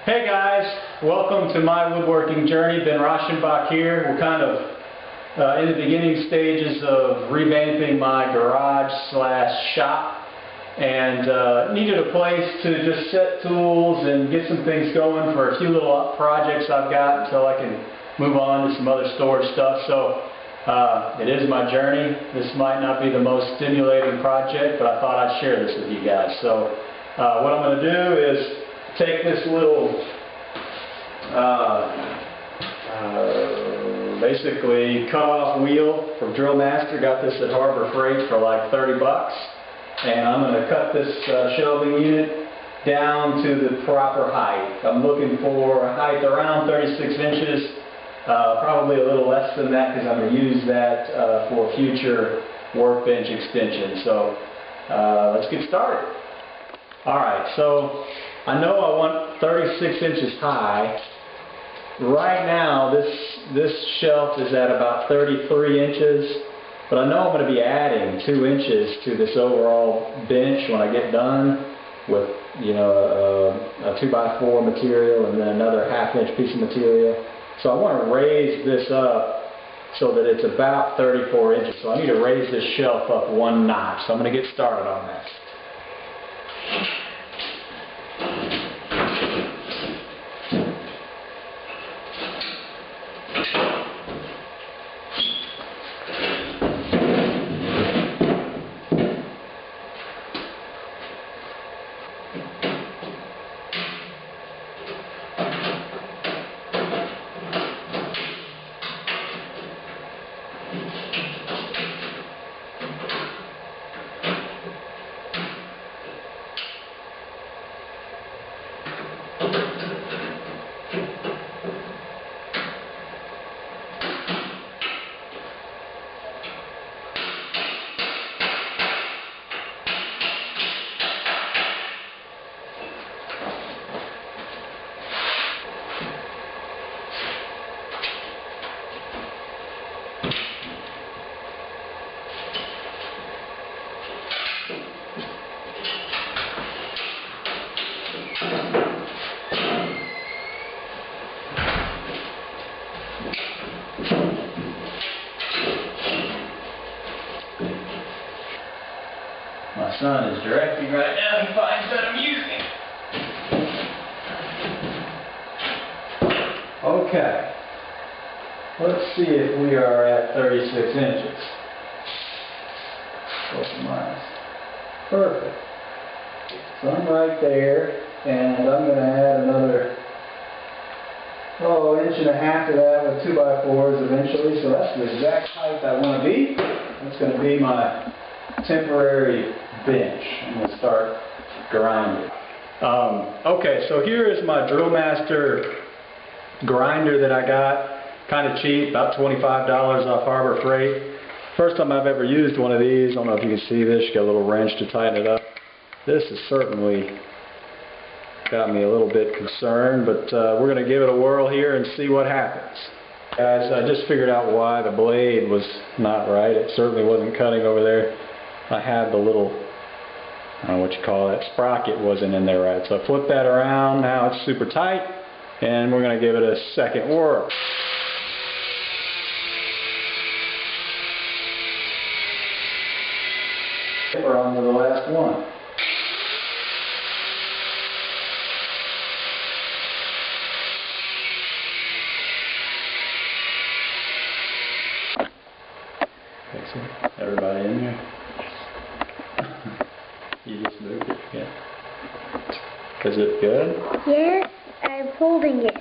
Hey guys, welcome to my woodworking journey. Ben Rauschenbach here. We're kind of in the beginning stages of revamping my garage / shop, and needed a place to just set tools and get some things going for a few little projects I've got until I can move on to some other storage stuff. So it is my journey. This might not be the most stimulating project, but I thought I'd share this with you guys. So what I'm going to do is take this little basically cut-off wheel from Drill Master. Got this at Harbor Freight for like 30 bucks, and I'm going to cut this shelving unit down to the proper height. I'm looking for a height around 36 inches, probably a little less than that because I'm going to use that for future workbench extension. So let's get started. Alright, so I know I want 36 inches high. Right now this shelf is at about 33 inches, but I know I'm going to be adding 2 inches to this overall bench when I get done with, you know, a 2x4 material and then another ½ inch piece of material. So I want to raise this up so that it's about 34 inches. So I need to raise this shelf up 1 notch. So I'm going to get started on that. My son is directing right now. He finds that amusing. Okay. Let's see if we are at 36 inches. Plus or minus. Perfect. So I'm right there, and I'm going to add another 1.5 inches to that with 2x4s eventually. So that's the exact height I want to be. That's going to be my temporary bench. I'm going to start grinding. Okay, so here is my Drill Master grinder that I got, kind of cheap, about $25 off Harbor Freight. First time I've ever used one of these. I don't know if you can see this. You got a little wrench to tighten it up. This has certainly got me a little bit concerned, but we're going to give it a whirl here and see what happens. Guys, I just figured out why the blade was not right. It certainly wasn't cutting over there. I had the little, I don't know what you call that, sprocket wasn't in there right. So I flipped that around. Now it's super tight, and we're going to give it a second whirl. We're on to the last one. Everybody in here? You just moved it, yeah. Is it good? Yes, I'm holding it.